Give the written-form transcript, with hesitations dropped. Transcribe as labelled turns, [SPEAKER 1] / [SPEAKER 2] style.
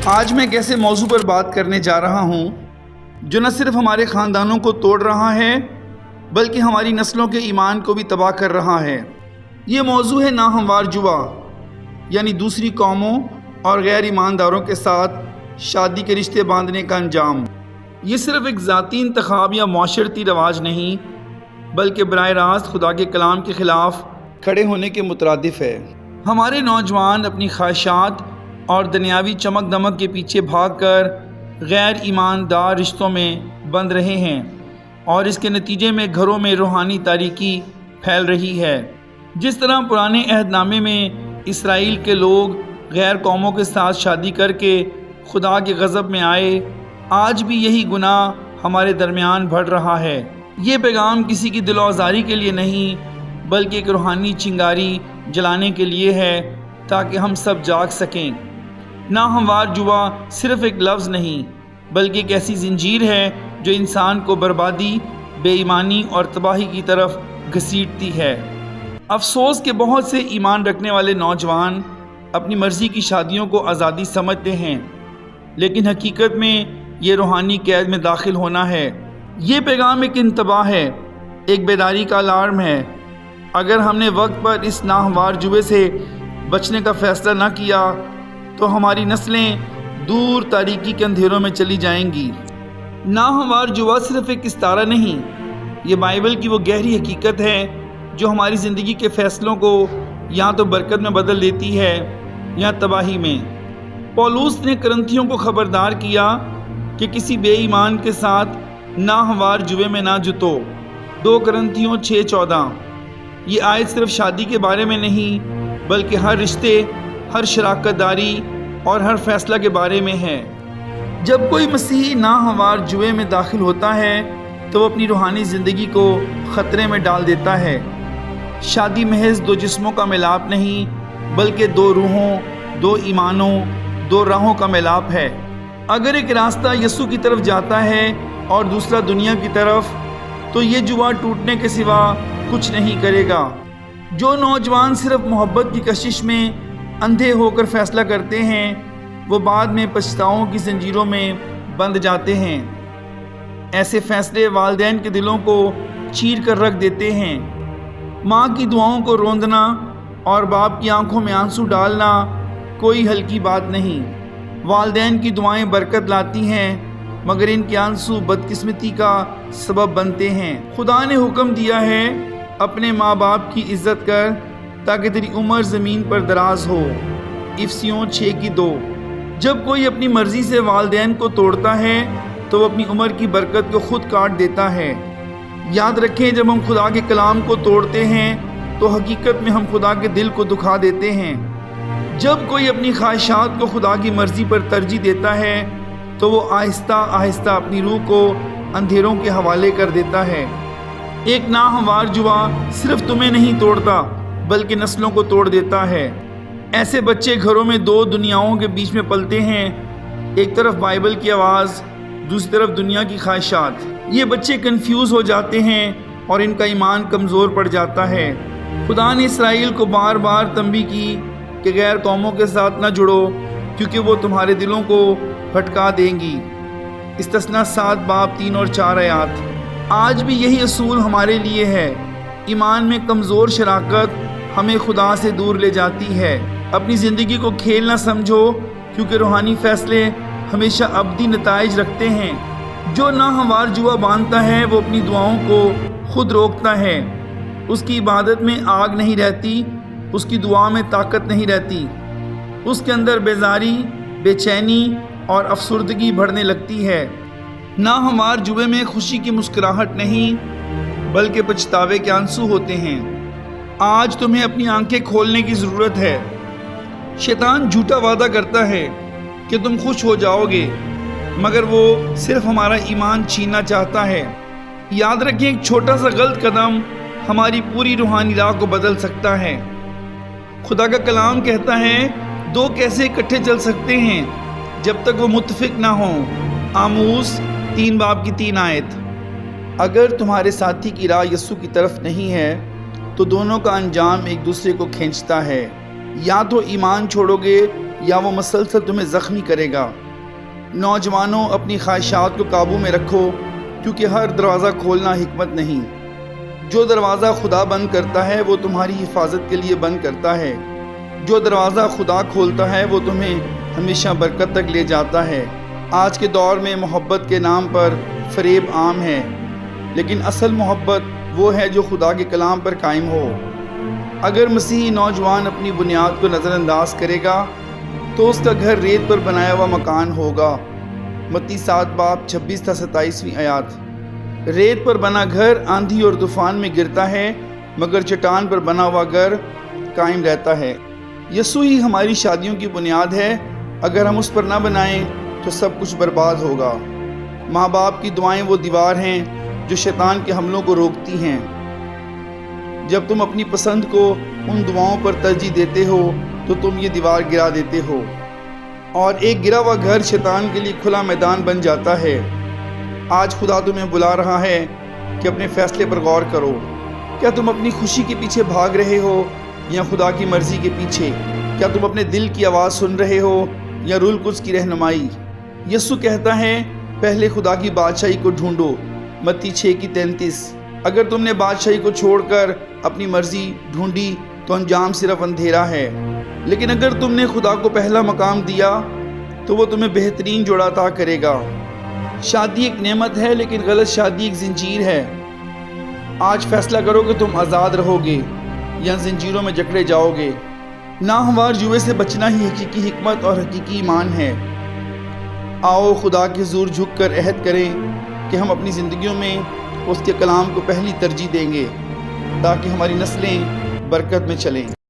[SPEAKER 1] آج میں ایک ایسے موضوع پر بات کرنے جا رہا ہوں جو نہ صرف ہمارے خاندانوں کو توڑ رہا ہے بلکہ ہماری نسلوں کے ایمان کو بھی تباہ کر رہا ہے۔ یہ موضوع ہے ناہموار جوا، یعنی دوسری قوموں اور غیر ایمانداروں کے ساتھ شادی کے رشتے باندھنے کا انجام۔ یہ صرف ایک ذاتی انتخاب یا معاشرتی رواج نہیں بلکہ براہ راست خدا کے کلام کے خلاف کھڑے ہونے کے مترادف ہے۔ ہمارے نوجوان اپنی خواہشات اور دنیاوی چمک دمک کے پیچھے بھاگ کر غیر ایماندار رشتوں میں بندھ رہے ہیں، اور اس کے نتیجے میں گھروں میں روحانی تاریکی پھیل رہی ہے۔ جس طرح پرانے عہد نامے میں اسرائیل کے لوگ غیر قوموں کے ساتھ شادی کر کے خدا کے غضب میں آئے، آج بھی یہی گناہ ہمارے درمیان بڑھ رہا ہے۔ یہ پیغام کسی کی دل آزاری کے لیے نہیں بلکہ ایک روحانی چنگاری جلانے کے لیے ہے تاکہ ہم سب جاگ سکیں۔ ناہموار جوا صرف ایک لفظ نہیں بلکہ ایک ایسی زنجیر ہے جو انسان کو بربادی، بے ایمانی اور تباہی کی طرف گھسیٹتی ہے۔ افسوس کہ بہت سے ایمان رکھنے والے نوجوان اپنی مرضی کی شادیوں کو آزادی سمجھتے ہیں، لیکن حقیقت میں یہ روحانی قید میں داخل ہونا ہے۔ یہ پیغام ایک انتباہ ہے، ایک بیداری کا الارم ہے۔ اگر ہم نے وقت پر اس ناہموار جوے سے بچنے کا فیصلہ نہ کیا تو ہماری نسلیں دور تاریکی کے اندھیروں میں چلی جائیں گی۔ ناہموار جوا صرف ایک استعارہ نہیں، یہ بائبل کی وہ گہری حقیقت ہے جو ہماری زندگی کے فیصلوں کو یا تو برکت میں بدل دیتی ہے یا تباہی میں۔ پولوس نے کرنتھیوں کو خبردار کیا کہ کسی بے ایمان کے ساتھ ناہموار جوے میں نہ جتو۔ 2 کرنتھیوں 6:14۔ یہ آیت صرف شادی کے بارے میں نہیں بلکہ ہر رشتے، ہر شراکت داری اور ہر فیصلہ کے بارے میں ہے۔ جب کوئی مسیحی ناہموار جوے میں داخل ہوتا ہے تو وہ اپنی روحانی زندگی کو خطرے میں ڈال دیتا ہے۔ شادی محض 2 جسموں کا ملاپ نہیں بلکہ 2 روحوں، 2 ایمانوں، 2 راہوں کا ملاپ ہے۔ اگر ایک راستہ یسوع کی طرف جاتا ہے اور دوسرا دنیا کی طرف، تو یہ جوا ٹوٹنے کے سوا کچھ نہیں کرے گا۔ جو نوجوان صرف محبت کی کشش میں اندھے ہو کر فیصلہ کرتے ہیں وہ بعد میں پچھتاؤں کی زنجیروں میں بندھ جاتے ہیں۔ ایسے فیصلے والدین کے دلوں کو چیر کر رکھ دیتے ہیں۔ ماں کی دعاؤں کو روندنا اور باپ کی آنکھوں میں آنسو ڈالنا کوئی ہلکی بات نہیں۔ والدین کی دعائیں برکت لاتی ہیں مگر ان کے آنسو بدقسمتی کا سبب بنتے ہیں۔ خدا نے حکم دیا ہے اپنے ماں باپ کی عزت کر تاکہ تیری عمر زمین پر دراز ہو۔ افسیوں 6:2۔ جب کوئی اپنی مرضی سے والدین کو توڑتا ہے تو وہ اپنی عمر کی برکت کو خود کاٹ دیتا ہے۔ یاد رکھیں، جب ہم خدا کے کلام کو توڑتے ہیں تو حقیقت میں ہم خدا کے دل کو دکھا دیتے ہیں۔ جب کوئی اپنی خواہشات کو خدا کی مرضی پر ترجیح دیتا ہے تو وہ آہستہ آہستہ اپنی روح کو اندھیروں کے حوالے کر دیتا ہے۔ ایک ناہموار جوا صرف تمہیں نہیں توڑتا بلکہ نسلوں کو توڑ دیتا ہے۔ ایسے بچے گھروں میں 2 دنیاؤں کے بیچ میں پلتے ہیں، ایک طرف بائبل کی آواز، دوسری طرف دنیا کی خواہشات۔ یہ بچے کنفیوز ہو جاتے ہیں اور ان کا ایمان کمزور پڑ جاتا ہے۔ خدا نے اسرائیل کو بار بار تنبیہ کی کہ غیر قوموں کے ساتھ نہ جڑو کیونکہ وہ تمہارے دلوں کو بھٹکا دیں گی۔ استثنا 7:3-4 آیات۔ آج بھی یہی اصول ہمارے لیے ہے۔ ایمان میں کمزور شراکت ہمیں خدا سے دور لے جاتی ہے۔ اپنی زندگی کو کھیل نہ سمجھو کیونکہ روحانی فیصلے ہمیشہ ابدی نتائج رکھتے ہیں۔ جو ناہموار جوا باندھتا ہے وہ اپنی دعاؤں کو خود روکتا ہے۔ اس کی عبادت میں آگ نہیں رہتی، اس کی دعا میں طاقت نہیں رہتی۔ اس کے اندر بیزاری، بے چینی اور افسردگی بڑھنے لگتی ہے۔ ناہموار جوے میں خوشی کی مسکراہٹ نہیں بلکہ پچھتاوے کے آنسو ہوتے ہیں۔ آج تمہیں اپنی آنکھیں کھولنے کی ضرورت ہے۔ شیطان جھوٹا وعدہ کرتا ہے کہ تم خوش ہو جاؤ گے مگر وہ صرف ہمارا ایمان چھیننا چاہتا ہے۔ یاد رکھیں، ایک چھوٹا سا غلط قدم ہماری پوری روحانی راہ کو بدل سکتا ہے۔ خدا کا کلام کہتا ہے 2 کیسے اکٹھے چل سکتے ہیں جب تک وہ متفق نہ ہوں۔ آموس 3:3 آیت۔ اگر تمہارے ساتھی کی راہ یسوع کی طرف نہیں ہے تو دونوں کا انجام ایک دوسرے کو کھینچتا ہے۔ یا تو ایمان چھوڑو گے یا وہ مسلسل تمہیں زخمی کرے گا۔ نوجوانوں، اپنی خواہشات کو قابو میں رکھو، کیونکہ ہر دروازہ کھولنا حکمت نہیں۔ جو دروازہ خدا بند کرتا ہے وہ تمہاری حفاظت کے لیے بند کرتا ہے۔ جو دروازہ خدا کھولتا ہے وہ تمہیں ہمیشہ برکت تک لے جاتا ہے۔ آج کے دور میں محبت کے نام پر فریب عام ہے، لیکن اصل محبت وہ ہے جو خدا کے کلام پر قائم ہو۔ اگر مسیحی نوجوان اپنی بنیاد کو نظر انداز کرے گا تو اس کا گھر ریت پر بنایا ہوا مکان ہوگا۔ متی 7:26-27 آیات۔ ریت پر بنا گھر آندھی اور طوفان میں گرتا ہے، مگر چٹان پر بنا ہوا گھر قائم رہتا ہے۔ یسوع ہی ہماری شادیوں کی بنیاد ہے، اگر ہم اس پر نہ بنائیں تو سب کچھ برباد ہوگا۔ ماں باپ کی دعائیں وہ دیوار ہیں جو شیطان کے حملوں کو روکتی ہیں۔ جب تم اپنی پسند کو ان دعاؤں پر ترجیح دیتے ہو تو تم یہ دیوار گرا دیتے ہو، اور ایک گرا ہوا گھر شیطان کے لیے کھلا میدان بن جاتا ہے۔ آج خدا تمہیں بلا رہا ہے کہ اپنے فیصلے پر غور کرو۔ کیا تم اپنی خوشی کے پیچھے بھاگ رہے ہو یا خدا کی مرضی کے پیچھے؟ کیا تم اپنے دل کی آواز سن رہے ہو یا روح القدس کی رہنمائی؟ یسوع کہتا ہے، پہلے خدا کی بادشاہی کو ڈھونڈو۔ متی 6:33۔ اگر تم نے بادشاہی کو چھوڑ کر اپنی مرضی ڈھونڈی تو انجام صرف اندھیرا ہے، لیکن اگر تم نے خدا کو پہلا مقام دیا تو وہ تمہیں بہترین جوڑا عطا کرے گا۔ شادی ایک نعمت ہے، لیکن غلط شادی ایک زنجیر ہے۔ آج فیصلہ کرو کہ تم آزاد رہو گے یا زنجیروں میں جکڑے جاؤ گے۔ ناہموار جوئے سے بچنا ہی حقیقی حکمت اور حقیقی ایمان ہے۔ آؤ خدا کے حضور جھک کر عہد کریں کہ ہم اپنی زندگیوں میں اس کے کلام کو پہلی ترجیح دیں گے، تاکہ ہماری نسلیں برکت میں چلیں۔